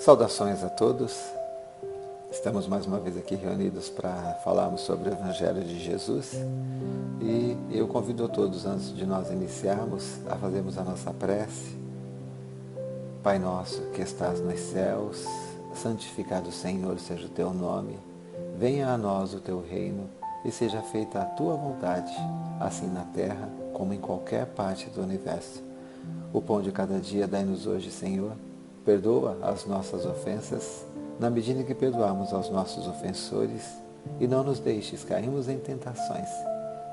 Saudações a todos. Estamos mais uma vez aqui reunidos para falarmos sobre o Evangelho de Jesus e eu convido a todos, antes de nós iniciarmos, a fazermos a nossa prece. Pai nosso que estás nos céus, santificado Senhor seja o teu nome, venha a nós o teu reino e seja feita a tua vontade, assim na terra como em qualquer parte do universo. O pão de cada dia dai-nos hoje, Senhor. Perdoa as nossas ofensas, na medida em que perdoamos aos nossos ofensores, e não nos deixes cairmos em tentações,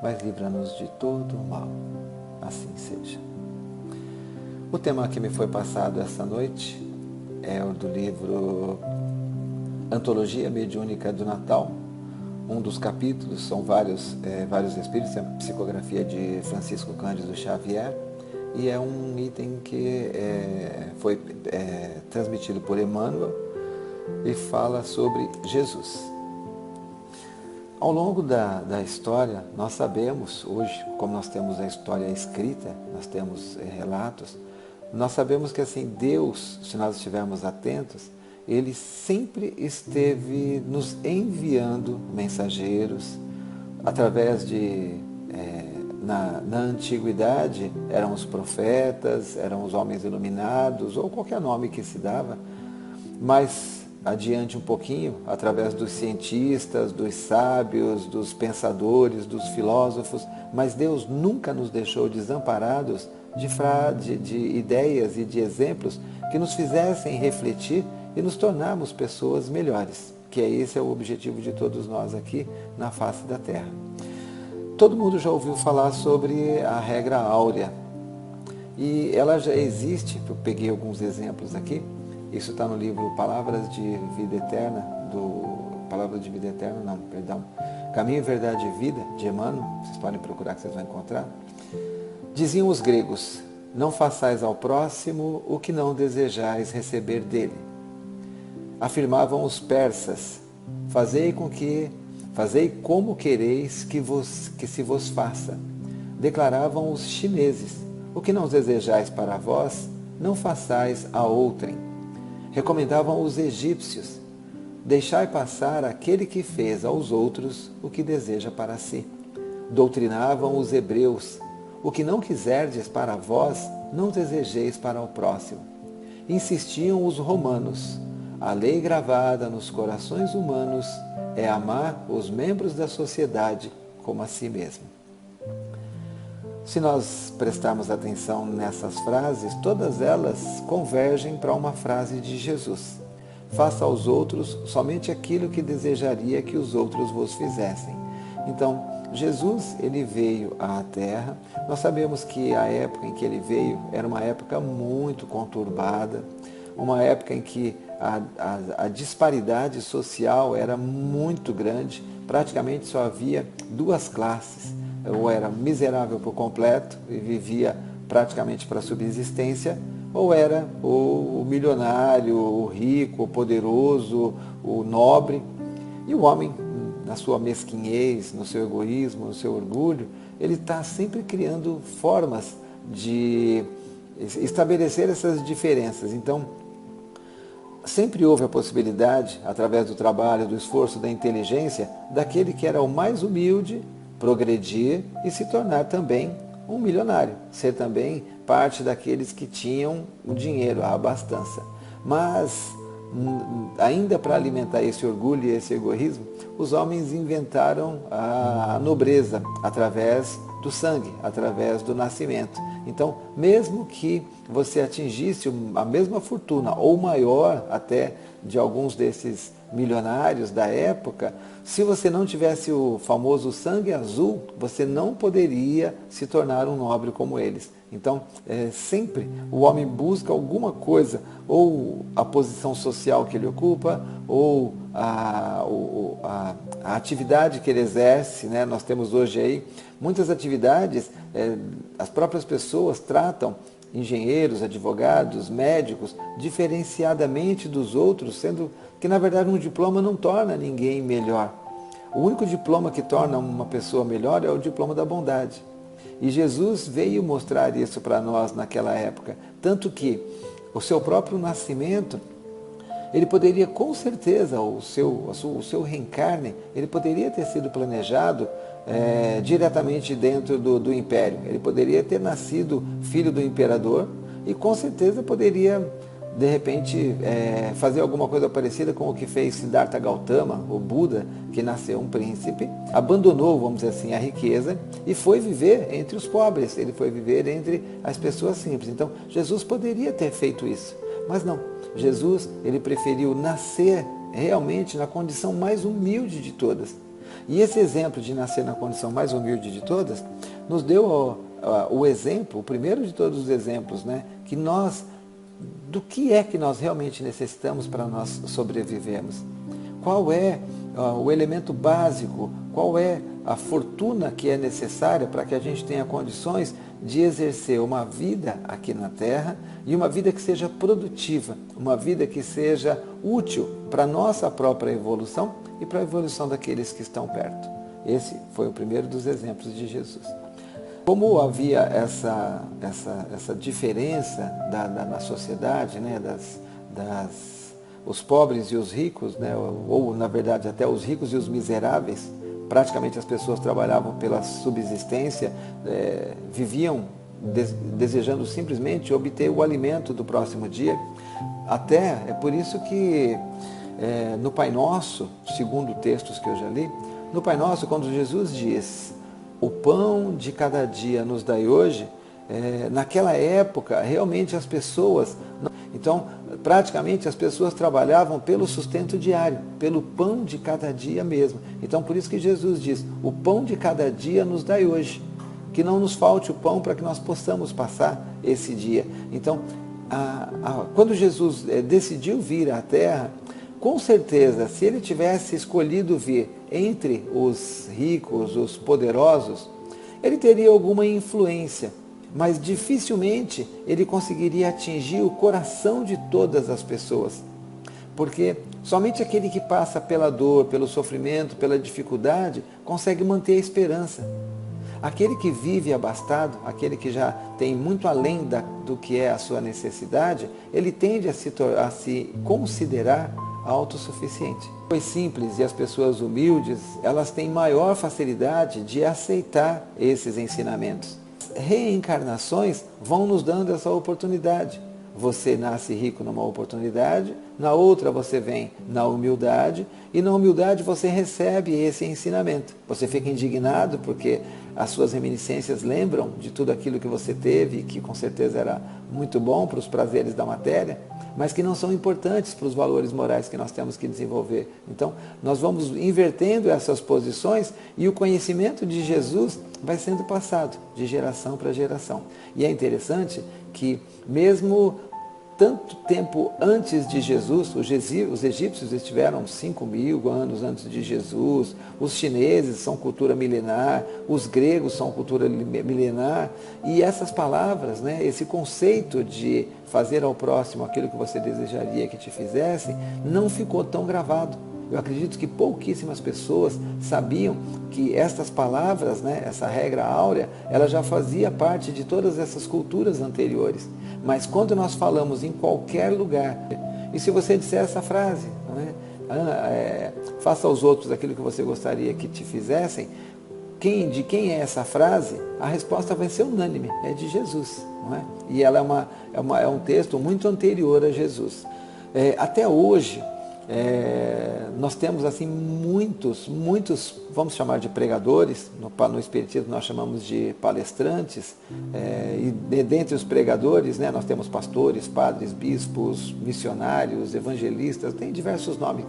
mas livra-nos de todo o mal. Assim seja. O tema que me foi passado esta noite é o do livro Antologia Mediúnica do Natal. Um dos capítulos são vários espíritos, é a psicografia de Francisco Cândido Xavier, e é um item que foi transmitido por Emmanuel e fala sobre Jesus. Ao longo da história, nós sabemos, hoje, como nós temos a história escrita, nós temos relatos, nós sabemos que assim, Deus, se nós estivermos atentos, Ele sempre esteve nos enviando mensageiros através de... Na antiguidade eram os profetas, eram os homens iluminados, ou qualquer nome que se dava, mas adiante um pouquinho, através dos cientistas, dos sábios, dos pensadores, dos filósofos, mas Deus nunca nos deixou desamparados de ideias e de exemplos que nos fizessem refletir e nos tornarmos pessoas melhores, que esse é o objetivo de todos nós aqui na face da Terra. Todo mundo já ouviu falar sobre a regra áurea, e ela já existe. Eu peguei alguns exemplos aqui, isso está no livro Caminho, Verdade e Vida, de Emmanuel, vocês podem procurar que vocês vão encontrar. Diziam os gregos: não façais ao próximo o que não desejais receber dele. Afirmavam os persas: fazei como quereis que se vos faça. Declaravam os chineses: o que não desejais para vós, não façais a outrem. Recomendavam os egípcios: deixai passar aquele que fez aos outros o que deseja para si. Doutrinavam os hebreus: o que não quiserdes para vós, não desejeis para o próximo. Insistiam os romanos: a lei gravada nos corações humanos é amar os membros da sociedade como a si mesmo. Se nós prestarmos atenção nessas frases, todas elas convergem para uma frase de Jesus: faça aos outros somente aquilo que desejaria que os outros vos fizessem. Então, Jesus, ele veio à Terra. Nós sabemos que a época em que ele veio era uma época muito conturbada, uma época em que a disparidade social era muito grande, praticamente só havia duas classes: ou era miserável por completo e vivia praticamente para a subsistência, ou era o milionário, o rico, o poderoso, o nobre. E o homem, na sua mesquinhez, no seu egoísmo, no seu orgulho, ele está sempre criando formas de estabelecer essas diferenças. Então, sempre houve a possibilidade, através do trabalho, do esforço, da inteligência, daquele que era o mais humilde progredir e se tornar também um milionário, ser também parte daqueles que tinham o dinheiro, a abastança. Mas, ainda para alimentar esse orgulho e esse egoísmo, os homens inventaram a nobreza através do sangue, através do nascimento. Então, mesmo que você atingisse a mesma fortuna, ou maior até, de alguns desses milionários da época, se você não tivesse o famoso sangue azul, você não poderia se tornar um nobre como eles. Então, sempre o homem busca alguma coisa, ou a posição social que ele ocupa, ou a atividade que ele exerce, né? Nós temos hoje aí muitas atividades, as próprias pessoas tratam engenheiros, advogados, médicos, diferenciadamente dos outros, sendo que, na verdade, um diploma não torna ninguém melhor. O único diploma que torna uma pessoa melhor é o diploma da bondade. E Jesus veio mostrar isso para nós naquela época, tanto que o seu próprio nascimento Ele poderia, com certeza, o seu reencarne, ele poderia ter sido planejado diretamente dentro do império. Ele poderia ter nascido filho do imperador e com certeza poderia, de repente, fazer alguma coisa parecida com o que fez Siddhartha Gautama, o Buda, que nasceu um príncipe, abandonou, vamos dizer assim, a riqueza e foi viver entre os pobres, ele foi viver entre as pessoas simples. Então, Jesus poderia ter feito isso, mas não. Jesus, ele preferiu nascer realmente na condição mais humilde de todas. E esse exemplo de nascer na condição mais humilde de todas, nos deu o exemplo, o primeiro de todos os exemplos, né, que do que é que nós realmente necessitamos para nós sobrevivermos. Qual é o elemento básico, qual é a fortuna que é necessária para que a gente tenha condições de exercer uma vida aqui na Terra e uma vida que seja produtiva, uma vida que seja útil para a nossa própria evolução e para a evolução daqueles que estão perto. Esse foi o primeiro dos exemplos de Jesus. Como havia essa diferença na sociedade, né, os pobres e os ricos, né, ou na verdade até os ricos e os miseráveis, praticamente as pessoas trabalhavam pela subsistência, viviam desejando simplesmente obter o alimento do próximo dia. Até é por isso que no Pai Nosso, segundo textos que eu já li, no Pai Nosso, quando Jesus diz: o pão de cada dia nos dai hoje, naquela época realmente as pessoas, então praticamente as pessoas trabalhavam pelo sustento diário, pelo pão de cada dia mesmo. Então por isso que Jesus diz: o pão de cada dia nos dai hoje, que não nos falte o pão para que nós possamos passar esse dia. Então quando Jesus decidiu vir à Terra, com certeza, se ele tivesse escolhido vir entre os ricos, os poderosos, ele teria alguma influência, mas dificilmente ele conseguiria atingir o coração de todas as pessoas. Porque somente aquele que passa pela dor, pelo sofrimento, pela dificuldade, consegue manter a esperança. Aquele que vive abastado, aquele que já tem muito além do que é a sua necessidade, ele tende a se considerar autossuficiente. Os simples e as pessoas humildes, elas têm maior facilidade de aceitar esses ensinamentos. Reencarnações vão nos dando essa oportunidade. Você nasce rico numa oportunidade, na outra você vem na humildade, e na humildade você recebe esse ensinamento. Você fica indignado porque as suas reminiscências lembram de tudo aquilo que você teve, que com certeza era muito bom para os prazeres da matéria, mas que não são importantes para os valores morais que nós temos que desenvolver. Então, nós vamos invertendo essas posições e o conhecimento de Jesus vai sendo passado de geração para geração. E é interessante que mesmo tanto tempo antes de Jesus, os egípcios estiveram 5.000 anos antes de Jesus, os chineses são cultura milenar, os gregos são cultura milenar, e essas palavras, né, esse conceito de fazer ao próximo aquilo que você desejaria que te fizesse, não ficou tão gravado. Eu acredito que pouquíssimas pessoas sabiam que estas palavras, né, essa regra áurea, ela já fazia parte de todas essas culturas anteriores. Mas quando nós falamos em qualquer lugar, e se você disser essa frase, né, faça aos outros aquilo que você gostaria que te fizessem, de quem é essa frase? A resposta vai ser unânime, é de Jesus. Não é? E ela é um texto muito anterior a Jesus. Até hoje, nós temos assim muitos, vamos chamar de pregadores, no Espiritismo nós chamamos de palestrantes, e dentre os pregadores, né, nós temos pastores, padres, bispos, missionários, evangelistas, tem diversos nomes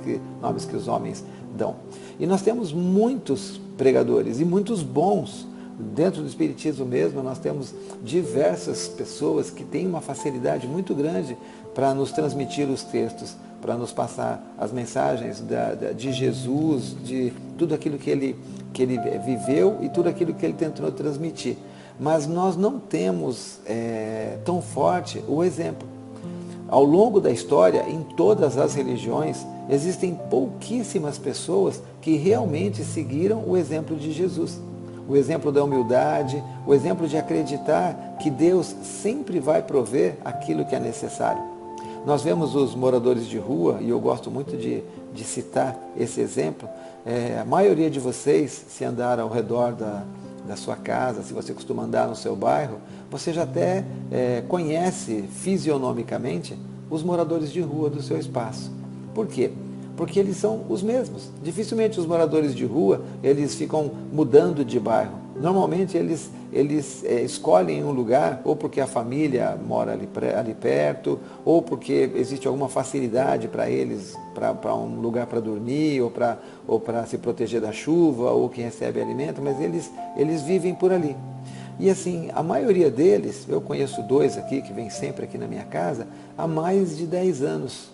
que os homens dão. E nós temos muitos pregadores e muitos bons. Dentro do Espiritismo mesmo, nós temos diversas pessoas que têm uma facilidade muito grande para nos transmitir os textos, para nos passar as mensagens de Jesus, de tudo aquilo que ele viveu e tudo aquilo que ele tentou transmitir. Mas nós não temos tão forte o exemplo. Ao longo da história, em todas as religiões, existem pouquíssimas pessoas que realmente seguiram o exemplo de Jesus. O exemplo da humildade, o exemplo de acreditar que Deus sempre vai prover aquilo que é necessário. Nós vemos os moradores de rua, e eu gosto muito de citar esse exemplo. A maioria de vocês, se andar ao redor da sua casa, se você costuma andar no seu bairro, você já até conhece fisionomicamente os moradores de rua do seu espaço. Por quê? Porque eles são os mesmos. Dificilmente os moradores de rua, eles ficam mudando de bairro. Normalmente eles escolhem um lugar, ou porque a família mora ali perto, ou porque existe alguma facilidade para eles, para um lugar para dormir, ou para se proteger da chuva, ou que recebe alimento, mas eles vivem por ali. E assim, a maioria deles, eu conheço 2 aqui, que vêm sempre aqui na minha casa, há mais de 10 anos.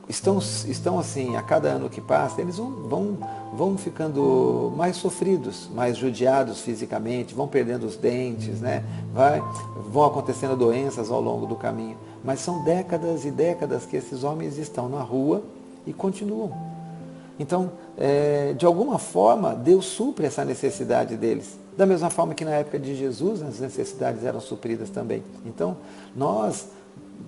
Estão assim, a cada ano que passa, eles vão ficando mais sofridos, mais judiados fisicamente, vão perdendo os dentes, né? Vão acontecendo doenças ao longo do caminho. Mas são décadas e décadas que esses homens estão na rua e continuam. Então, de alguma forma, Deus supre essa necessidade deles. Da mesma forma que na época de Jesus, as necessidades eram supridas também. Então, nós,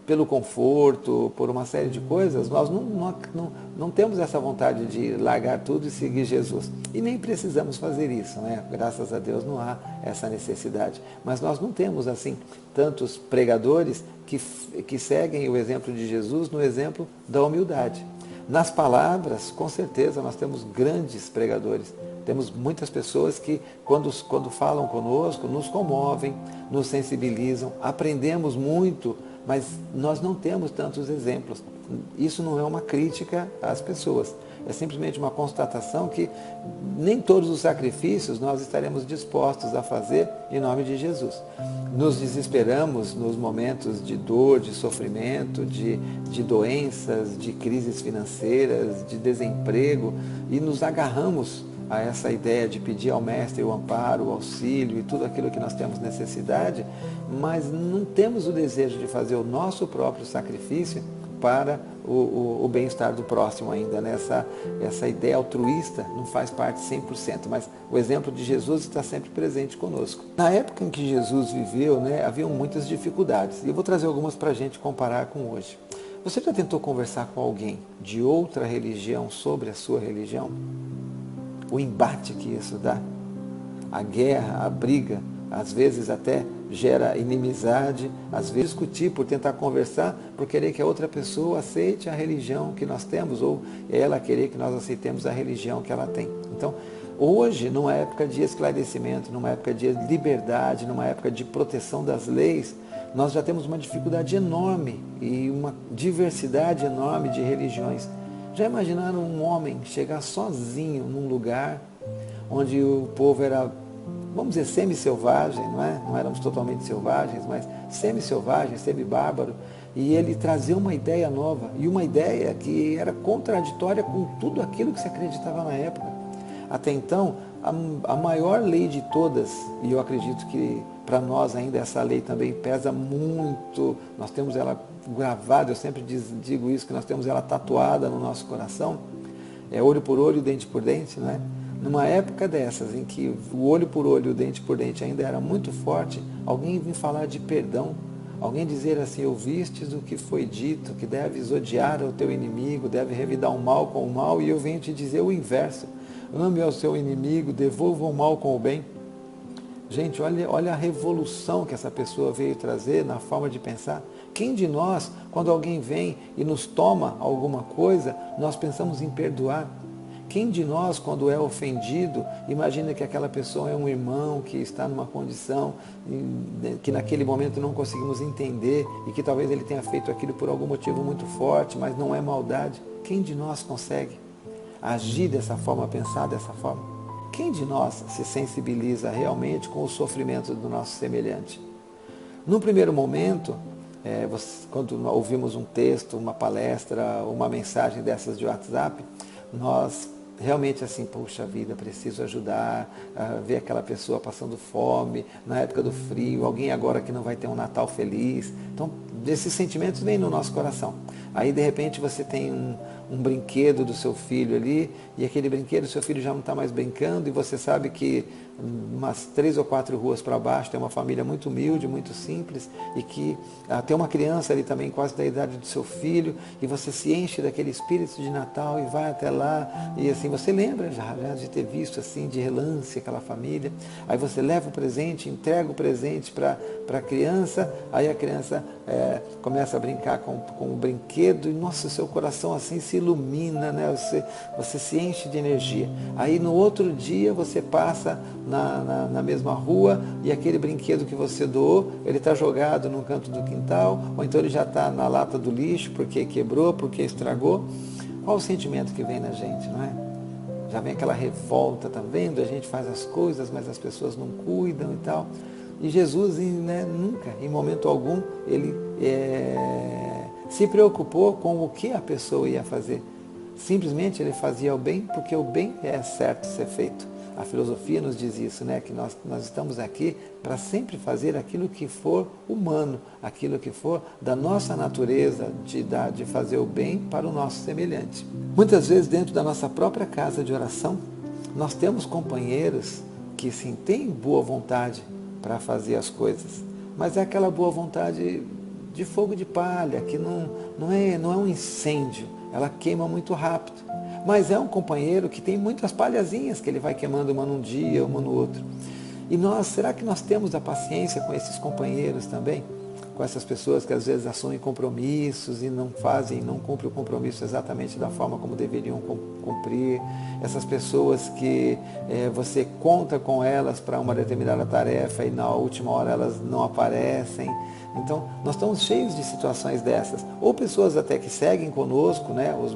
pelo conforto, por uma série de coisas, nós não temos essa vontade de largar tudo e seguir Jesus. E nem precisamos fazer isso, né? Graças a Deus não há essa necessidade. Mas nós não temos, assim, tantos pregadores que seguem o exemplo de Jesus no exemplo da humildade. Nas palavras, com certeza, nós temos grandes pregadores. Temos muitas pessoas que, quando falam conosco, nos comovem, nos sensibilizam, aprendemos muito, mas nós não temos tantos exemplos. Isso não é uma crítica às pessoas, é simplesmente uma constatação que nem todos os sacrifícios nós estaremos dispostos a fazer em nome de Jesus. Nos desesperamos nos momentos de dor, de sofrimento, de doenças, de crises financeiras, de desemprego, e nos agarramos a essa ideia de pedir ao Mestre o amparo, o auxílio e tudo aquilo que nós temos necessidade, mas não temos o desejo de fazer o nosso próprio sacrifício para o bem-estar do próximo ainda. Essa ideia altruísta não faz parte 100%, mas o exemplo de Jesus está sempre presente conosco. Na época em que Jesus viveu, né, haviam muitas dificuldades, e eu vou trazer algumas para a gente comparar com hoje. Você já tentou conversar com alguém de outra religião sobre a sua religião? O embate que isso dá, a guerra, a briga, às vezes até gera inimizade, às vezes discutir por tentar conversar, por querer que a outra pessoa aceite a religião que nós temos, ou ela querer que nós aceitemos a religião que ela tem. Então, hoje, numa época de esclarecimento, numa época de liberdade, numa época de proteção das leis, nós já temos uma dificuldade enorme e uma diversidade enorme de religiões. Já imaginaram um homem chegar sozinho num lugar onde o povo era, vamos dizer, semi-selvagem, não é? Não éramos totalmente selvagens, mas semi-selvagem, semi-bárbaro, e ele trazer uma ideia nova, e uma ideia que era contraditória com tudo aquilo que se acreditava na época. Até então, a maior lei de todas, e eu acredito que para nós ainda essa lei também pesa muito, nós temos ela gravada, eu sempre digo isso, que nós temos ela tatuada no nosso coração, é olho por olho, dente por dente, não é? Numa época dessas, em que o olho por olho, o dente por dente ainda era muito forte, alguém vinha falar de perdão, alguém dizer assim, ouvistes o que foi dito, que deves odiar o teu inimigo, deve revidar o mal com o mal, e eu venho te dizer o inverso, ame ao seu inimigo, devolva o mal com o bem. Gente, olha a revolução que essa pessoa veio trazer na forma de pensar. Quem de nós, quando alguém vem e nos toma alguma coisa, nós pensamos em perdoar? Quem de nós, quando é ofendido, imagina que aquela pessoa é um irmão que está numa condição que naquele momento não conseguimos entender e que talvez ele tenha feito aquilo por algum motivo muito forte, mas não é maldade? Quem de nós consegue agir dessa forma, pensar dessa forma? Quem de nós se sensibiliza realmente com o sofrimento do nosso semelhante? Num primeiro momento, quando ouvimos um texto, uma palestra, uma mensagem dessas de WhatsApp, nós realmente assim, puxa vida, preciso ajudar, a ver aquela pessoa passando fome, na época do frio, alguém agora que não vai ter um Natal feliz. Então, esses sentimentos vêm no nosso coração. Aí, de repente, você tem um brinquedo do seu filho ali, e aquele brinquedo, seu filho já não está mais brincando, e você sabe que umas 3 ou 4 ruas para baixo, tem uma família muito humilde, muito simples, e que tem uma criança ali também quase da idade do seu filho, e você se enche daquele espírito de Natal e vai até lá, e assim, você lembra já de ter visto assim, de relance aquela família, aí você leva o presente, entrega o presente para a criança, aí a criança começa a brincar com o brinquedo, e nossa, o seu coração assim se ilumina, né? Você se enche de energia. Aí no outro dia você passa na mesma rua e aquele brinquedo que você doou, ele está jogado num canto do quintal, ou então ele já está na lata do lixo porque quebrou, porque estragou. Qual o sentimento que vem na gente, não é? Já vem aquela revolta, tá vendo? A gente faz as coisas, mas as pessoas não cuidam e tal. E Jesus, né, nunca, em momento algum, ele se preocupou com o que a pessoa ia fazer. Simplesmente ele fazia o bem porque o bem é certo ser feito. A filosofia nos diz isso, né? Que nós estamos aqui para sempre fazer aquilo que for humano, aquilo que for da nossa natureza, de fazer o bem para o nosso semelhante. Muitas vezes dentro da nossa própria casa de oração, nós temos companheiros que sim, têm boa vontade para fazer as coisas, mas é aquela boa vontade de fogo de palha, que não é um incêndio, ela queima muito rápido. Mas é um companheiro que tem muitas palhazinhas que ele vai queimando uma num dia, uma no outro. E será que nós temos a paciência com esses companheiros também? Com essas pessoas que às vezes assumem compromissos e não cumprem o compromisso exatamente da forma como deveriam cumprir. Essas pessoas que você conta com elas para uma determinada tarefa e na última hora elas não aparecem. Então, nós estamos cheios de situações dessas. Ou pessoas até que seguem conosco, né, os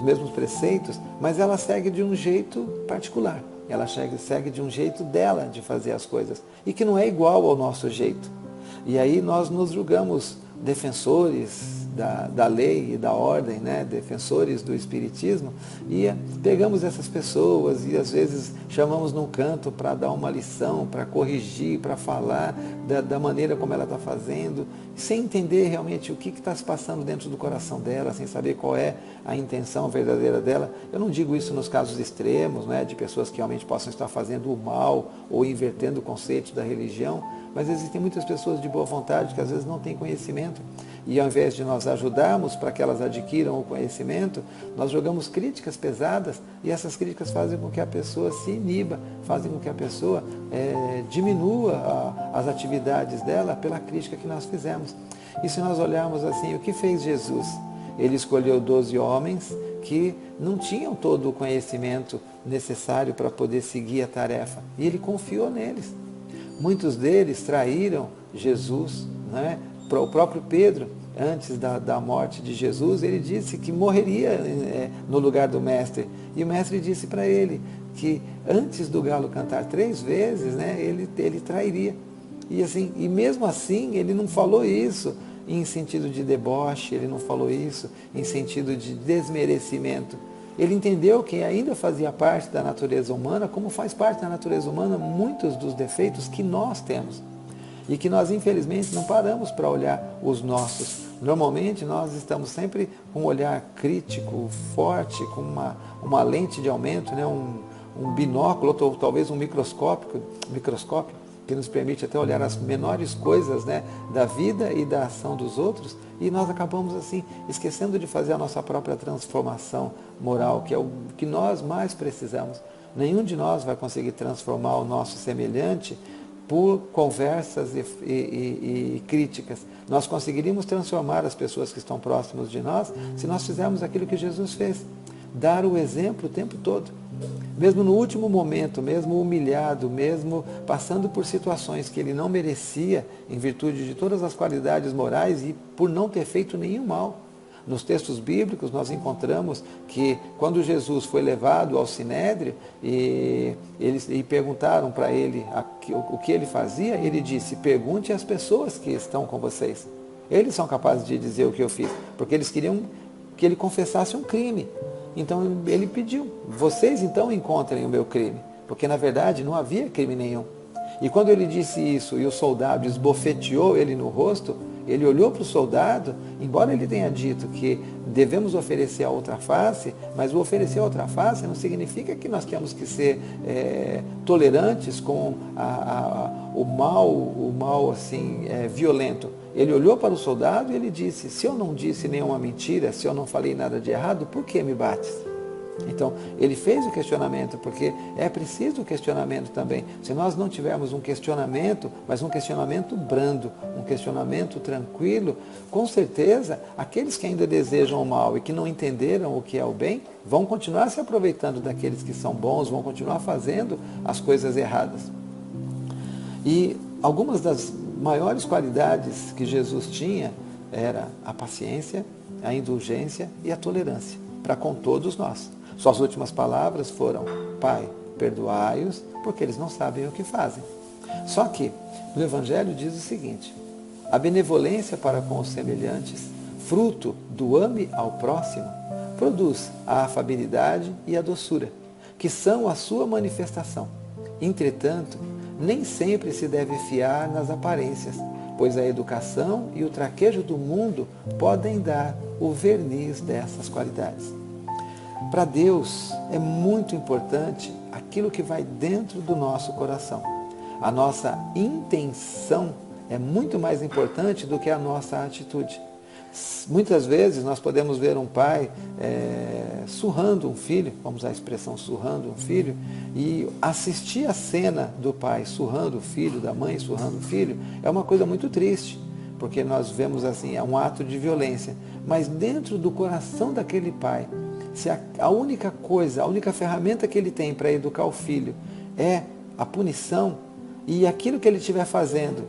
mesmos preceitos, mas ela segue de um jeito particular. Ela segue de um jeito dela de fazer as coisas. E que não é igual ao nosso jeito. E aí nós nos julgamos defensores da lei e da ordem, né? Defensores do espiritismo, e pegamos essas pessoas e às vezes chamamos num canto para dar uma lição, para corrigir, para falar da maneira como ela está fazendo, sem entender realmente o que está se passando dentro do coração dela, sem saber qual é a intenção verdadeira dela. Eu não digo isso nos casos extremos, né? De pessoas que realmente possam estar fazendo o mal ou invertendo o conceito da religião, mas existem muitas pessoas de boa vontade que às vezes não têm conhecimento, e ao invés de nós ajudarmos para que elas adquiram o conhecimento, nós jogamos críticas pesadas, e essas críticas fazem com que a pessoa se iniba, fazem com que a pessoa diminua as atividades dela pela crítica que nós fizemos. E se nós olharmos assim, o que fez Jesus? Ele escolheu 12 homens que não tinham todo o conhecimento necessário para poder seguir a tarefa, e ele confiou neles. Muitos deles traíram Jesus, né? O próprio Pedro, antes da morte de Jesus, ele disse que morreria no lugar do mestre. E o mestre disse para ele que antes do galo cantar 3 vezes, né, ele trairia. E mesmo assim, ele não falou isso em sentido de deboche, ele não falou isso em sentido de desmerecimento. Ele entendeu que ainda fazia parte da natureza humana, como faz parte da natureza humana muitos dos defeitos que nós temos. E que nós, infelizmente, não paramos para olhar os nossos. Normalmente, nós estamos sempre com um olhar crítico, forte, com uma lente de aumento, né? um binóculo, ou talvez um microscópio, que nos permite até olhar as menores coisas, né, da vida e da ação dos outros, e nós acabamos assim esquecendo de fazer a nossa própria transformação moral, que é o que nós mais precisamos. Nenhum de nós vai conseguir transformar o nosso semelhante por conversas e críticas. Nós conseguiríamos transformar as pessoas que estão próximas de nós se nós fizermos aquilo que Jesus fez, dar o exemplo o tempo todo. Mesmo no último momento, mesmo humilhado, mesmo passando por situações que ele não merecia, em virtude de todas as qualidades morais e por não ter feito nenhum mal. Nos textos bíblicos nós encontramos que quando Jesus foi levado ao Sinédrio e perguntaram para ele o que ele fazia, ele disse: pergunte às pessoas que estão com vocês. Eles são capazes de dizer o que eu fiz, porque eles queriam que ele confessasse um crime. Então ele pediu: vocês então encontrem o meu crime, porque na verdade não havia crime nenhum. E quando ele disse isso e o soldado esbofeteou ele no rosto, ele olhou para o soldado, embora ele tenha dito que devemos oferecer a outra face, mas o oferecer a outra face não significa que nós temos que ser tolerantes com o mal assim, violento. Ele olhou para o soldado e ele disse: se eu não disse nenhuma mentira, se eu não falei nada de errado, por que me bates? Então, ele fez o questionamento, porque é preciso o questionamento também. Se nós não tivermos um questionamento, mas um questionamento brando, um questionamento tranquilo, com certeza, aqueles que ainda desejam o mal e que não entenderam o que é o bem, vão continuar se aproveitando daqueles que são bons, vão continuar fazendo as coisas erradas. E algumas das maiores qualidades que Jesus tinha era a paciência, a indulgência e a tolerância para com todos nós. Suas últimas palavras foram: Pai, perdoai-os, porque eles não sabem o que fazem. Só que no Evangelho diz o seguinte: a benevolência para com os semelhantes, fruto do ame ao próximo, produz a afabilidade e a doçura, que são a sua manifestação. Entretanto, nem sempre se deve fiar nas aparências, pois a educação e o traquejo do mundo podem dar o verniz dessas qualidades. Para Deus é muito importante aquilo que vai dentro do nosso coração. A nossa intenção é muito mais importante do que a nossa atitude. Muitas vezes nós podemos ver um pai surrando um filho, vamos usar a expressão surrando um filho, e assistir a cena do pai surrando o filho, da mãe surrando o filho, é uma coisa muito triste, porque nós vemos assim, é um ato de violência. Mas dentro do coração daquele pai, se a única coisa, a única ferramenta que ele tem para educar o filho é a punição, e aquilo que ele estiver fazendo,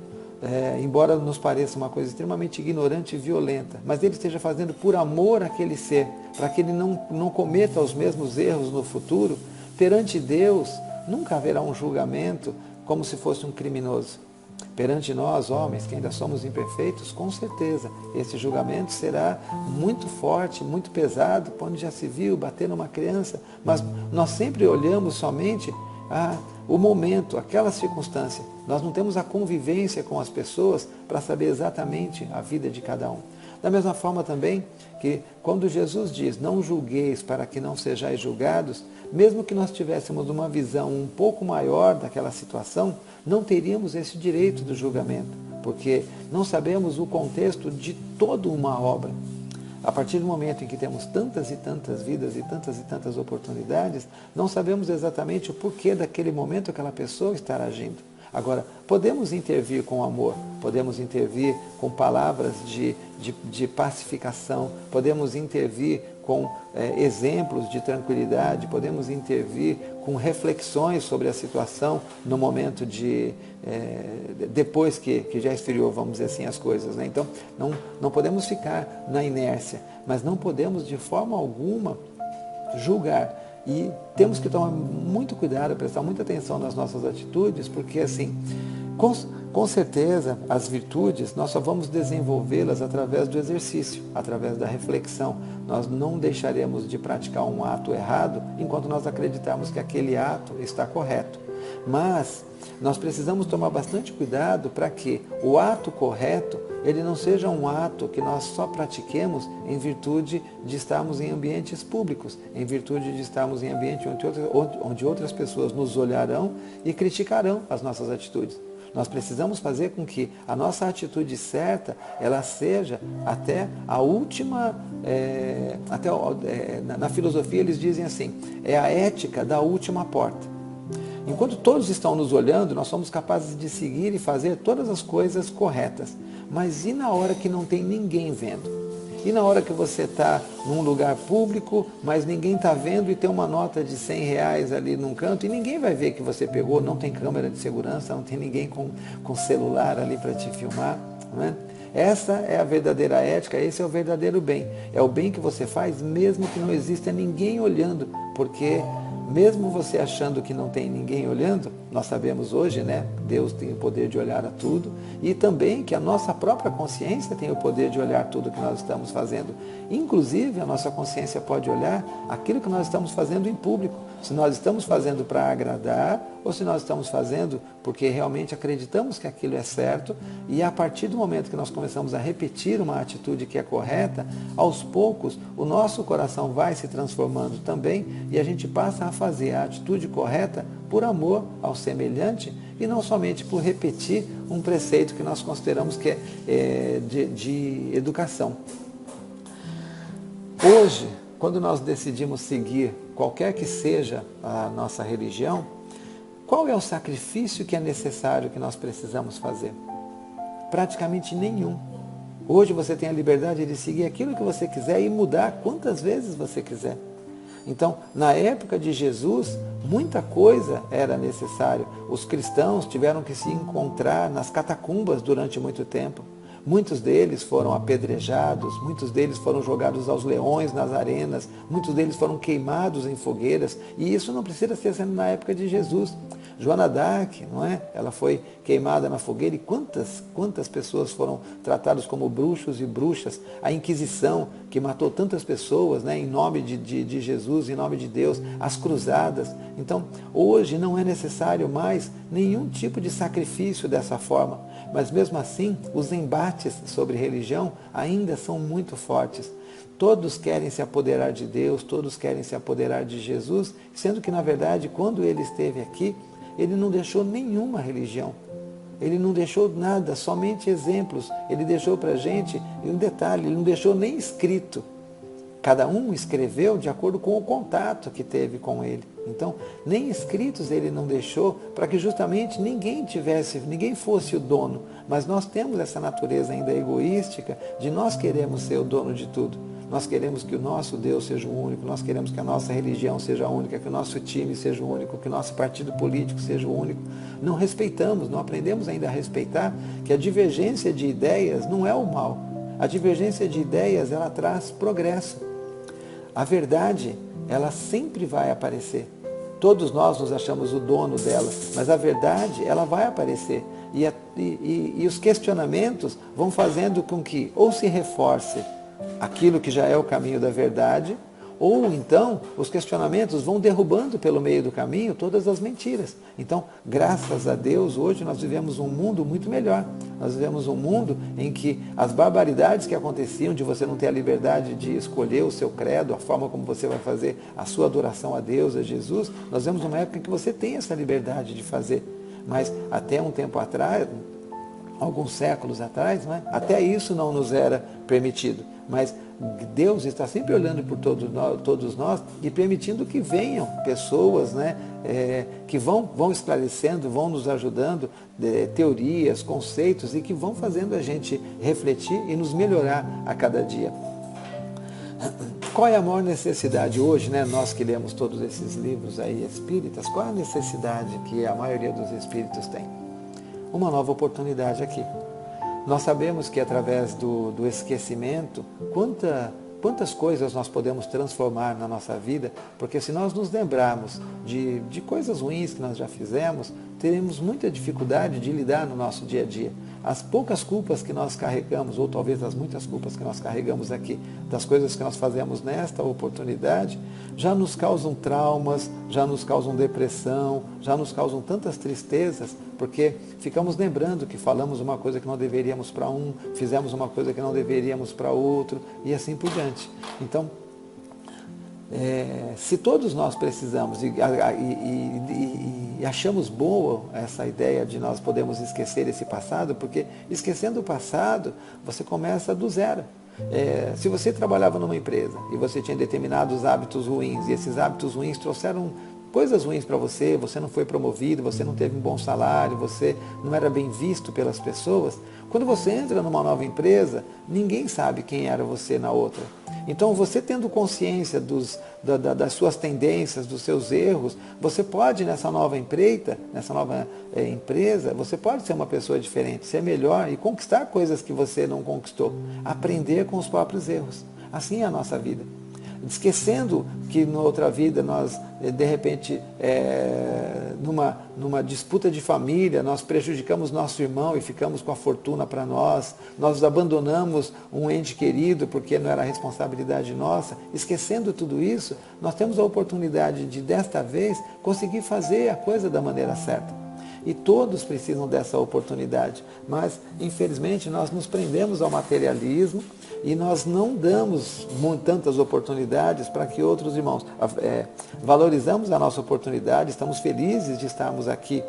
embora nos pareça uma coisa extremamente ignorante e violenta, mas ele esteja fazendo por amor àquele ser, para que ele não cometa os mesmos erros no futuro, perante Deus nunca haverá um julgamento como se fosse um criminoso. Perante nós, homens, que ainda somos imperfeitos, com certeza, esse julgamento será muito forte, muito pesado, onde já se viu bater numa criança, mas nós sempre olhamos somente o momento, aquela circunstância. Nós não temos a convivência com as pessoas para saber exatamente a vida de cada um. Da mesma forma também que quando Jesus diz: não julgueis para que não sejais julgados, mesmo que nós tivéssemos uma visão um pouco maior daquela situação, não teríamos esse direito do julgamento, porque não sabemos o contexto de toda uma obra. A partir do momento em que temos tantas e tantas vidas e tantas oportunidades, não sabemos exatamente o porquê daquele momento aquela pessoa estar agindo. Agora, podemos intervir com amor, podemos intervir com palavras de pacificação, podemos intervir com exemplos de tranquilidade, podemos intervir com reflexões sobre a situação no momento depois que já esfriou, vamos dizer assim, as coisas, né? Então, não podemos ficar na inércia, mas não podemos de forma alguma julgar. E temos que tomar muito cuidado, prestar muita atenção nas nossas atitudes, porque assim, com certeza, as virtudes, nós só vamos desenvolvê-las através do exercício, através da reflexão. Nós não deixaremos de praticar um ato errado enquanto nós acreditarmos que aquele ato está correto. Mas nós precisamos tomar bastante cuidado para que o ato correto, ele não seja um ato que nós só pratiquemos em virtude de estarmos em ambientes públicos, em virtude de estarmos em ambiente onde outras pessoas nos olharão e criticarão as nossas atitudes. Nós precisamos fazer com que a nossa atitude certa, ela seja até a última, na filosofia eles dizem assim, é a ética da última porta. Enquanto todos estão nos olhando, nós somos capazes de seguir e fazer todas as coisas corretas. Mas e na hora que não tem ninguém vendo? E na hora que você está num lugar público, mas ninguém está vendo e tem uma nota de R$100 ali num canto e ninguém vai ver que você pegou, não tem câmera de segurança, não tem ninguém com celular ali para te filmar, não é? Essa é a verdadeira ética, esse é o verdadeiro bem. É o bem que você faz mesmo que não exista ninguém olhando, porque mesmo você achando que não tem ninguém olhando, nós sabemos hoje, né? Deus tem o poder de olhar a tudo e também que a nossa própria consciência tem o poder de olhar tudo que nós estamos fazendo. Inclusive, a nossa consciência pode olhar aquilo que nós estamos fazendo em público, se nós estamos fazendo para agradar ou se nós estamos fazendo porque realmente acreditamos que aquilo é certo, e a partir do momento que nós começamos a repetir uma atitude que é correta, aos poucos o nosso coração vai se transformando também, e a gente passa a fazer a atitude correta por amor ao semelhante, e não somente por repetir um preceito que nós consideramos que é de educação. Hoje, quando nós decidimos seguir qualquer que seja a nossa religião, qual é o sacrifício que é necessário, que nós precisamos fazer? Praticamente nenhum. Hoje você tem a liberdade de seguir aquilo que você quiser e mudar quantas vezes você quiser. Então, na época de Jesus, muita coisa era necessário. Os cristãos tiveram que se encontrar nas catacumbas durante muito tempo. Muitos deles foram apedrejados, muitos deles foram jogados aos leões nas arenas, muitos deles foram queimados em fogueiras, e isso não precisa ser sendo na época de Jesus. Joana d'Arc, não é? Ela foi queimada na fogueira, e quantas pessoas foram tratadas como bruxos e bruxas. A Inquisição, que matou tantas pessoas, né, em nome de Jesus, em nome de Deus, as cruzadas. Então, hoje não é necessário mais nenhum tipo de sacrifício dessa forma, mas mesmo assim, os embates sobre religião ainda são muito fortes. Todos querem se apoderar de Deus, todos querem se apoderar de Jesus, sendo que, na verdade, quando ele esteve aqui, ele não deixou nenhuma religião. Ele não deixou nada, somente exemplos. Ele deixou para a gente, e um detalhe, ele não deixou nem escrito. Cada um escreveu de acordo com o contato que teve com ele. Então, nem escritos ele não deixou, para que justamente ninguém fosse o dono. Mas nós temos essa natureza ainda egoística de nós queremos ser o dono de tudo. Nós queremos que o nosso Deus seja o único, nós queremos que a nossa religião seja a única, que o nosso time seja o único, que o nosso partido político seja o único. Não respeitamos, não aprendemos ainda a respeitar que a divergência de ideias não é o mal. A divergência de ideias, ela traz progresso. A verdade, ela sempre vai aparecer. Todos nós nos achamos o dono dela, mas a verdade, ela vai aparecer. E os questionamentos vão fazendo com que ou se reforce aquilo que já é o caminho da verdade, ou então os questionamentos vão derrubando pelo meio do caminho todas as mentiras. Então, graças a Deus, hoje nós vivemos um mundo muito melhor. Nós vivemos um mundo em que as barbaridades que aconteciam, de você não ter a liberdade de escolher o seu credo, a forma como você vai fazer a sua adoração a Deus, a Jesus, nós vemos uma época em que você tem essa liberdade de fazer. Mas até um tempo atrás, alguns séculos atrás, não é? Até isso não nos era permitido. Mas Deus está sempre olhando por todos nós e permitindo que venham pessoas, né, que vão esclarecendo, vão nos ajudando, teorias, conceitos, e que vão fazendo a gente refletir e nos melhorar a cada dia. Qual é a maior necessidade hoje, né? Nós que lemos todos esses livros aí espíritas, qual é a necessidade que a maioria dos espíritos tem? Uma nova oportunidade aqui. Nós sabemos que através do esquecimento, quantas coisas nós podemos transformar na nossa vida, porque se nós nos lembrarmos de coisas ruins que nós já fizemos, teremos muita dificuldade de lidar no nosso dia a dia. As poucas culpas que nós carregamos, ou talvez as muitas culpas que nós carregamos aqui, das coisas que nós fazemos nesta oportunidade, já nos causam traumas, já nos causam depressão, já nos causam tantas tristezas, porque ficamos lembrando que falamos uma coisa que não deveríamos para um, fizemos uma coisa que não deveríamos para outro, e assim por diante. Então, se todos nós precisamos e achamos boa essa ideia de nós podemos esquecer esse passado, porque esquecendo o passado, você começa do zero. Se você trabalhava numa empresa e você tinha determinados hábitos ruins, e esses hábitos ruins trouxeram coisas ruins para você, você não foi promovido, você não teve um bom salário, você não era bem visto pelas pessoas, quando você entra numa nova empresa, ninguém sabe quem era você na outra. Então, você tendo consciência das suas tendências, dos seus erros, você pode, nessa nova empreita, nessa nova empresa, você pode ser uma pessoa diferente, ser melhor e conquistar coisas que você não conquistou. Aprender com os próprios erros. Assim é a nossa vida. esquecendo que na outra vida nós, de repente, numa disputa de família, nós prejudicamos nosso irmão e ficamos com a fortuna para nós abandonamos um ente querido porque não era responsabilidade nossa. Esquecendo tudo isso, nós temos a oportunidade de, desta vez, conseguir fazer a coisa da maneira certa. E todos precisam dessa oportunidade, mas infelizmente nós nos prendemos ao materialismo e nós não damos tantas oportunidades para que outros irmãos valorizamos a nossa oportunidade, estamos felizes de estarmos aqui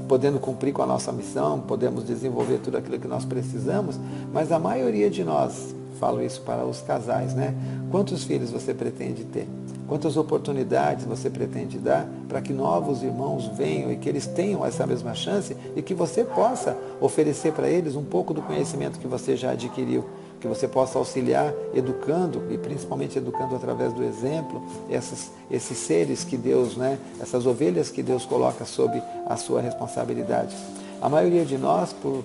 podendo cumprir com a nossa missão, podemos desenvolver tudo aquilo que nós precisamos, mas a maioria de nós, falo isso para os casais, né? Quantos filhos você pretende ter? Quantas oportunidades você pretende dar para que novos irmãos venham e que eles tenham essa mesma chance e que você possa oferecer para eles um pouco do conhecimento que você já adquiriu, que você possa auxiliar educando e principalmente educando através do exemplo esses seres que Deus, né, essas ovelhas que Deus coloca sob a sua responsabilidade. A maioria de nós, por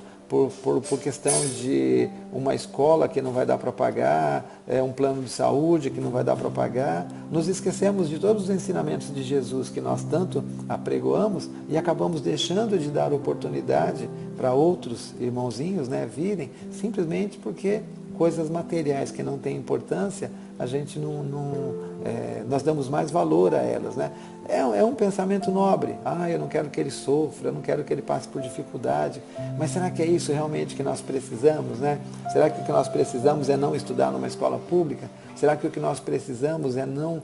questão de uma escola que não vai dar para pagar, um plano de saúde que não vai dar para pagar, nos esquecemos de todos os ensinamentos de Jesus que nós tanto apregoamos e acabamos deixando de dar oportunidade para outros irmãozinhos, né, virem, simplesmente porque coisas materiais que não têm importância, a gente nós damos mais valor a elas, né? É um pensamento nobre. Eu não quero que ele sofra, eu não quero que ele passe por dificuldade. Mas será que é isso realmente que nós precisamos, né? Será que o que nós precisamos é não estudar numa escola pública? Será que o que nós precisamos é não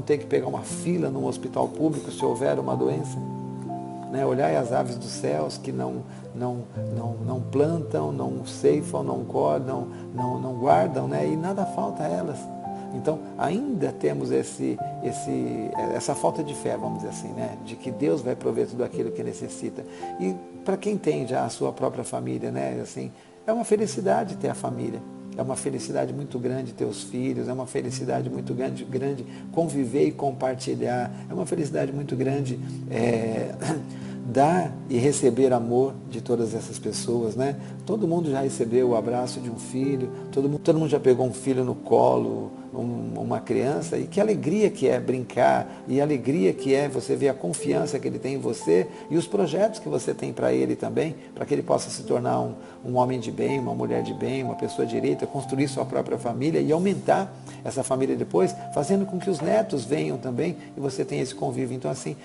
ter que pegar uma fila num hospital público se houver uma doença? Né? Olhai as aves dos céus que não plantam, não ceifam, não cordam, não guardam, né? E nada falta a elas. Então, ainda temos essa falta de fé, vamos dizer assim, né? De que Deus vai prover tudo aquilo que necessita. E para quem tem já a sua própria família, né? Assim, é uma felicidade ter a família. É uma felicidade muito grande ter os filhos, é uma felicidade muito grande conviver e compartilhar. É uma felicidade muito grande dar e receber amor de todas essas pessoas, né? Todo mundo já recebeu o abraço de um filho, todo mundo já pegou um filho no colo, uma criança, e que alegria que é brincar, e alegria que é você ver a confiança que ele tem em você e os projetos que você tem para ele também, para que ele possa se tornar um homem de bem, uma mulher de bem, uma pessoa direita, construir sua própria família e aumentar essa família depois, fazendo com que os netos venham também e você tenha esse convívio. Então, assim,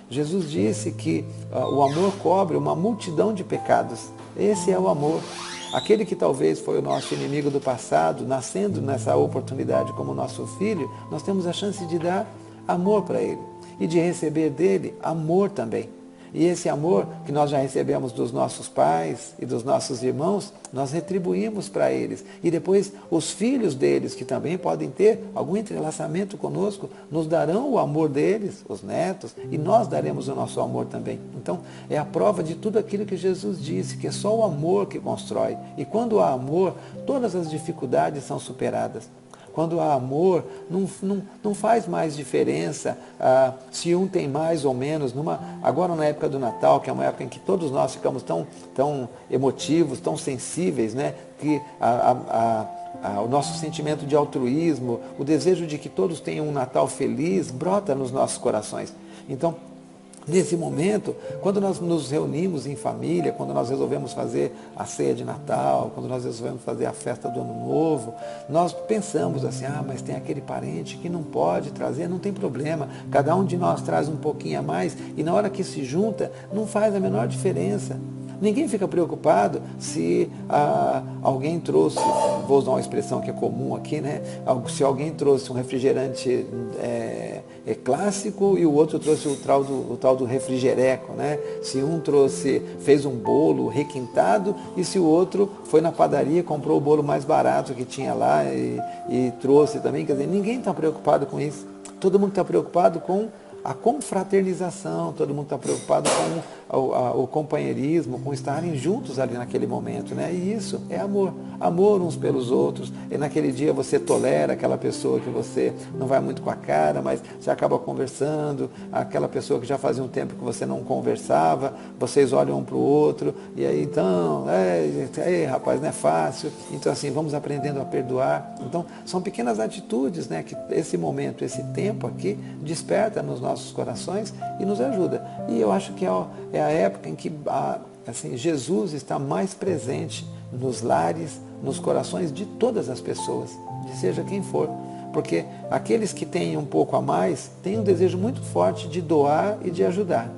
Jesus disse que o amor cobre uma multidão de pecados. Esse é o amor. Aquele que talvez foi o nosso inimigo do passado, nascendo nessa oportunidade como nosso filho, nós temos a chance de dar amor para ele e de receber dele amor também. E esse amor que nós já recebemos dos nossos pais e dos nossos irmãos, nós retribuímos para eles. E depois os filhos deles, que também podem ter algum entrelaçamento conosco, nos darão o amor deles, os netos, e nós daremos o nosso amor também. Então, é a prova de tudo aquilo que Jesus disse, que é só o amor que constrói. E quando há amor, todas as dificuldades são superadas. Quando há amor, não faz mais diferença se um tem mais ou menos. Agora na época do Natal, que é uma época em que todos nós ficamos tão emotivos, tão sensíveis, né? Que o nosso sentimento de altruísmo, o desejo de que todos tenham um Natal feliz, brota nos nossos corações. Então, nesse momento, quando nós nos reunimos em família, quando nós resolvemos fazer a ceia de Natal, quando nós resolvemos fazer a festa do Ano Novo, nós pensamos assim, mas tem aquele parente que não pode trazer, não tem problema, cada um de nós traz um pouquinho a mais e na hora que se junta, não faz a menor diferença. Ninguém fica preocupado se alguém trouxe, vou usar uma expressão que é comum aqui, né? Se alguém trouxe um refrigerante clássico e o outro trouxe o tal do refrigereco, né? Se um fez um bolo requintado e se o outro foi na padaria, comprou o bolo mais barato que tinha lá e trouxe também. Quer dizer, ninguém está preocupado com isso. Todo mundo está preocupado com a confraternização, todo mundo está preocupado com o companheirismo, com estarem juntos ali naquele momento, né? E isso é amor, amor uns pelos outros. E naquele dia você tolera aquela pessoa que você não vai muito com a cara, mas você acaba conversando, aquela pessoa que já fazia um tempo que você não conversava, vocês olham um para o outro, e aí então, rapaz, não é fácil. Então assim, vamos aprendendo a perdoar. Então são pequenas atitudes, né, que esse momento, esse tempo aqui desperta nos nossos corações e nos ajuda. E eu acho que é a época em que assim, Jesus está mais presente nos lares, nos corações de todas as pessoas, de seja quem for. Porque aqueles que têm um pouco a mais têm um desejo muito forte de doar e de ajudar.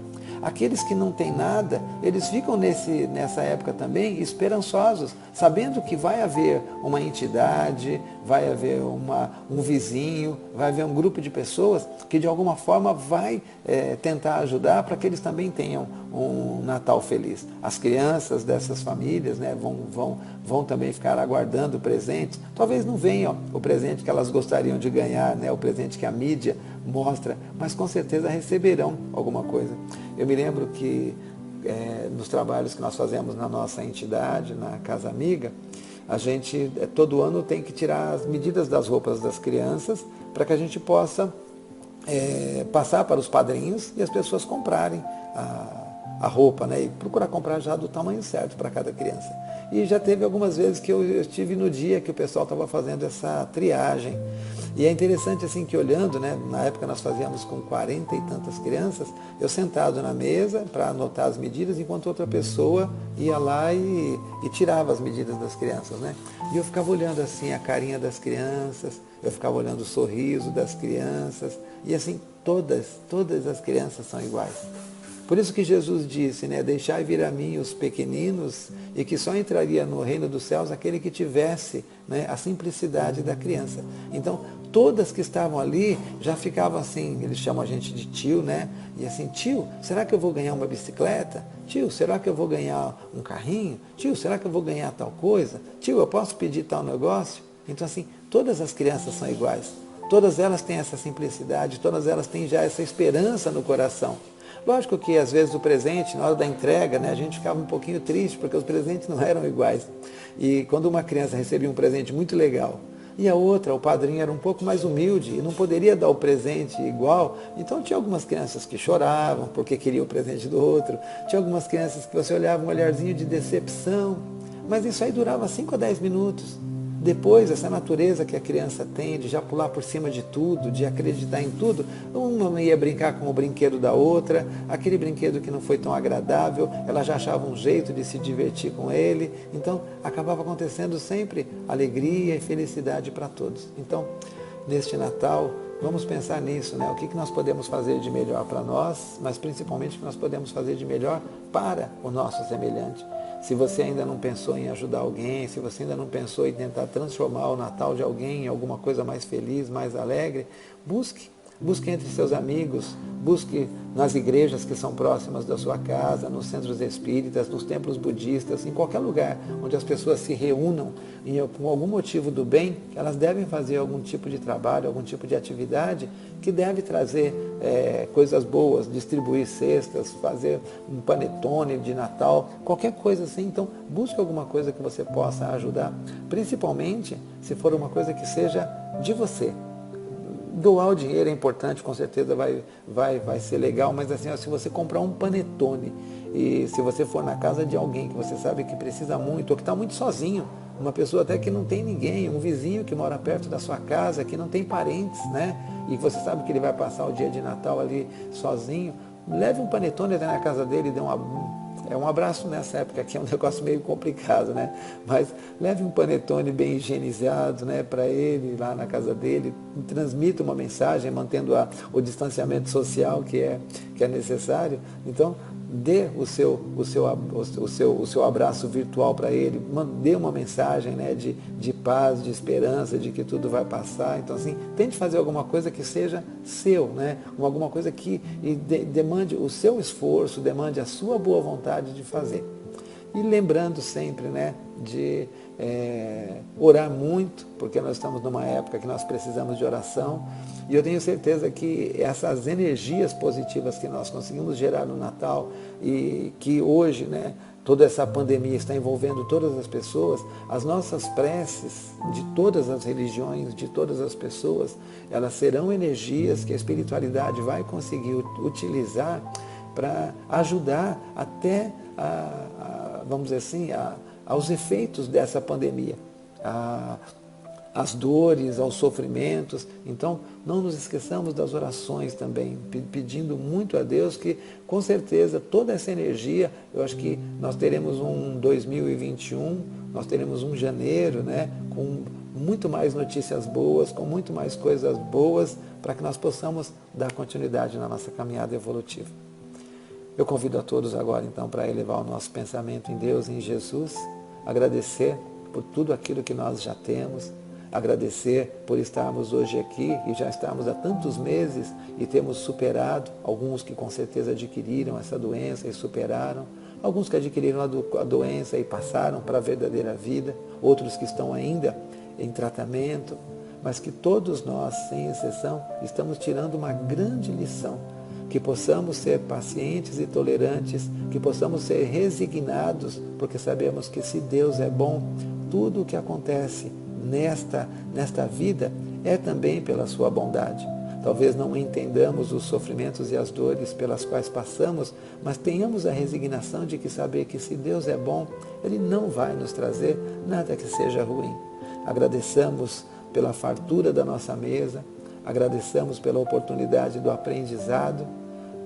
Aqueles que não têm nada, eles ficam nessa época também esperançosos, sabendo que vai haver uma entidade, vai haver um vizinho, vai haver um grupo de pessoas que de alguma forma vai tentar ajudar para que eles também tenham um Natal feliz. As crianças dessas famílias, né, vão também ficar aguardando presentes. Talvez não venha o presente que elas gostariam de ganhar, né, o presente que a mídia mostra, mas com certeza receberão alguma coisa. Eu me lembro que nos trabalhos que nós fazemos na nossa entidade, na Casa Amiga, a gente todo ano tem que tirar as medidas das roupas das crianças para que a gente possa passar para os padrinhos e as pessoas comprarem a roupa, né, e procurar comprar já do tamanho certo para cada criança. E já teve algumas vezes que eu estive no dia que o pessoal estava fazendo essa triagem. E é interessante assim que olhando, né, na época nós fazíamos com 40 e tantas crianças, eu sentado na mesa para anotar as medidas, enquanto outra pessoa ia lá e tirava as medidas das crianças, né? E eu ficava olhando assim a carinha das crianças, eu ficava olhando o sorriso das crianças, e assim todas as crianças são iguais. Por isso que Jesus disse, né, deixai vir a mim os pequeninos, e que só entraria no reino dos céus aquele que tivesse, né, a simplicidade da criança. Então, todas que estavam ali já ficavam assim, eles chamam a gente de tio, né? E assim, tio, será que eu vou ganhar uma bicicleta? Tio, será que eu vou ganhar um carrinho? Tio, será que eu vou ganhar tal coisa? Tio, eu posso pedir tal negócio? Então assim, todas as crianças são iguais. Todas elas têm essa simplicidade, todas elas têm já essa esperança no coração. Lógico que às vezes o presente, na hora da entrega, né, a gente ficava um pouquinho triste, porque os presentes não eram iguais. E quando uma criança recebia um presente muito legal, e a outra, o padrinho era um pouco mais humilde e não poderia dar o presente igual, então tinha algumas crianças que choravam porque queriam o presente do outro, tinha algumas crianças que você olhava um olharzinho de decepção, mas isso aí durava 5 a 10 minutos. Depois, essa natureza que a criança tem de já pular por cima de tudo, de acreditar em tudo, uma ia brincar com o brinquedo da outra, aquele brinquedo que não foi tão agradável, ela já achava um jeito de se divertir com ele, então acabava acontecendo sempre alegria e felicidade para todos. Então, neste Natal, vamos pensar nisso, né? O que nós podemos fazer de melhor para nós, mas principalmente o que nós podemos fazer de melhor para o nosso semelhante. Se você ainda não pensou em ajudar alguém, se você ainda não pensou em tentar transformar o Natal de alguém em alguma coisa mais feliz, mais alegre, busque entre seus amigos, busque nas igrejas que são próximas da sua casa, nos centros espíritas, nos templos budistas, em qualquer lugar onde as pessoas se reúnam com algum motivo do bem, elas devem fazer algum tipo de trabalho, algum tipo de atividade que deve trazer coisas boas, distribuir cestas, fazer um panetone de Natal, qualquer coisa assim. Então, busque alguma coisa que você possa ajudar, principalmente se for uma coisa que seja de você. Doar o dinheiro é importante, com certeza vai ser legal, mas assim, ó, se você comprar um panetone e se você for na casa de alguém que você sabe que precisa muito, ou que está muito sozinho, uma pessoa até que não tem ninguém, um vizinho que mora perto da sua casa, que não tem parentes, né? E você sabe que ele vai passar o dia de Natal ali sozinho, leve um panetone até na casa dele e dê um abraço nessa época, que é um negócio meio complicado, né? Mas leve um panetone bem higienizado, né, para ele, lá na casa dele, transmita uma mensagem, mantendo o distanciamento social que é necessário. Então, dê o seu abraço virtual para ele, dê uma mensagem, né, de paz, de esperança, de que tudo vai passar. Então, assim, tente fazer alguma coisa que seja seu, né, alguma coisa que demande o seu esforço, demande a sua boa vontade de fazer. E lembrando sempre, né, de orar muito, porque nós estamos numa época que nós precisamos de oração. E eu tenho certeza que essas energias positivas que nós conseguimos gerar no Natal e que hoje, né, toda essa pandemia está envolvendo todas as pessoas, as nossas preces de todas as religiões, de todas as pessoas, elas serão energias que a espiritualidade vai conseguir utilizar para ajudar até, vamos dizer assim, aos efeitos dessa pandemia, às dores, aos sofrimentos. Então, não nos esqueçamos das orações também, pedindo muito a Deus que, com certeza, toda essa energia, eu acho que nós teremos um 2021, nós teremos um janeiro, né, com muito mais notícias boas, com muito mais coisas boas, para que nós possamos dar continuidade na nossa caminhada evolutiva. Eu convido a todos agora, então, para elevar o nosso pensamento em Deus, em Jesus, agradecer por tudo aquilo que nós já temos, agradecer por estarmos hoje aqui e já estarmos há tantos meses e temos superado, alguns que com certeza adquiriram essa doença e superaram, alguns que adquiriram a doença e passaram para a verdadeira vida, outros que estão ainda em tratamento, mas que todos nós, sem exceção, estamos tirando uma grande lição, que possamos ser pacientes e tolerantes, que possamos ser resignados, porque sabemos que se Deus é bom, tudo o que acontece nesta vida é também pela sua bondade. Talvez não entendamos os sofrimentos e as dores pelas quais passamos, mas tenhamos a resignação de que saber que se Deus é bom, Ele não vai nos trazer nada que seja ruim. Agradeçamos pela fartura da nossa mesa, agradeçamos pela oportunidade do aprendizado,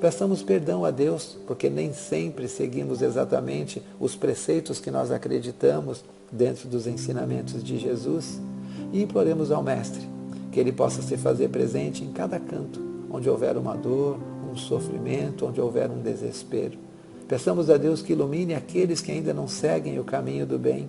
peçamos perdão a Deus, porque nem sempre seguimos exatamente os preceitos que nós acreditamos dentro dos ensinamentos de Jesus, e imploremos ao Mestre que Ele possa se fazer presente em cada canto, onde houver uma dor, um sofrimento, onde houver um desespero. Peçamos a Deus que ilumine aqueles que ainda não seguem o caminho do bem,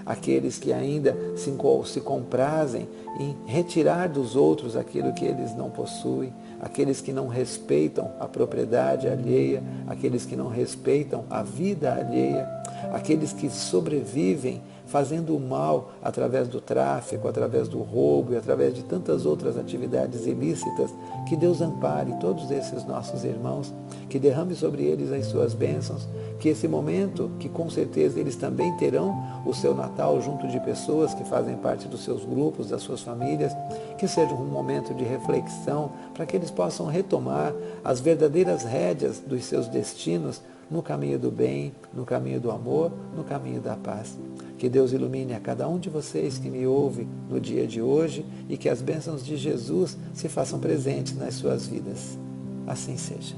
aqueles que ainda se comprazem em retirar dos outros aquilo que eles não possuem, aqueles que não respeitam a propriedade alheia, aqueles que não respeitam a vida alheia, aqueles que sobrevivem fazendo o mal através do tráfico, através do roubo e através de tantas outras atividades ilícitas. Que Deus ampare todos esses nossos irmãos, que derrame sobre eles as suas bênçãos, que esse momento, que com certeza eles também terão o seu Natal junto de pessoas que fazem parte dos seus grupos, das suas famílias, que seja um momento de reflexão para que eles possam retomar as verdadeiras rédeas dos seus destinos no caminho do bem, no caminho do amor, no caminho da paz. Que Deus ilumine a cada um de vocês que me ouve no dia de hoje e que as bênçãos de Jesus se façam presentes nas suas vidas. Assim seja.